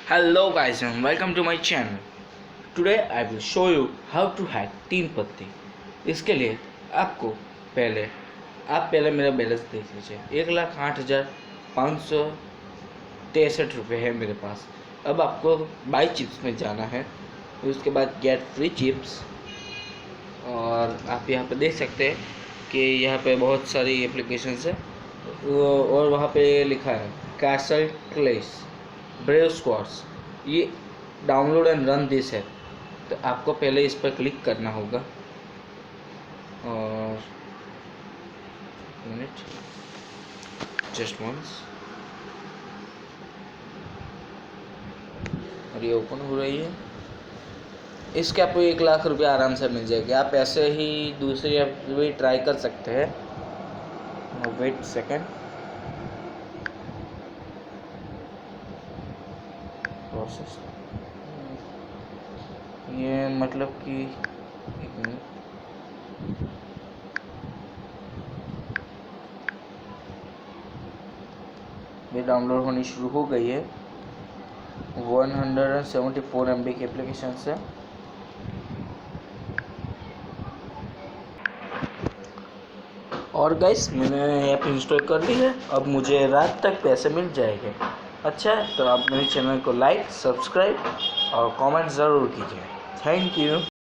Hello guys and welcome to my channel. Today I will show you how to hack 3 पत्ती। इसके लिए आपको पहले मेरा बैलेंस देख लीजिए। 1,08,563 रुपये है मेरे पास। अब आपको बाई चिप्स में जाना है, फिर उसके बाद गेट फ्री चिप्स। और आप यहाँ पे देख सकते हैं कि यहाँ पे बहुत सारी एप्लीकेशंस है और वहाँ पे लिखा है कैसल क्लेस ब्रेव स्क्वाड्स। ये डाउनलोड एंड रन दिस है, तो आपको पहले इस पर क्लिक करना होगा। और मिनट जस्ट वंस, और ये ओपन हो रही है। इसके आपको 1,00,000 रुपये आराम से मिल जाएगी। आप ऐसे ही दूसरी ऐप भी ट्राई कर सकते हैं। वेट सेकेंड, प्रोसेस ये मतलब कि एक मिनट, ये डाउनलोड होनी शुरू हो गई है। 174 MB की एप्लीकेशन है। और गाइस मैंने ऐप इंस्टॉल कर ली है। अब मुझे रात तक पैसे मिल जाएंगे। अच्छा है तो आप मेरे चैनल को लाइक, सब्सक्राइब और कमेंट ज़रूर कीजिए। Thank you.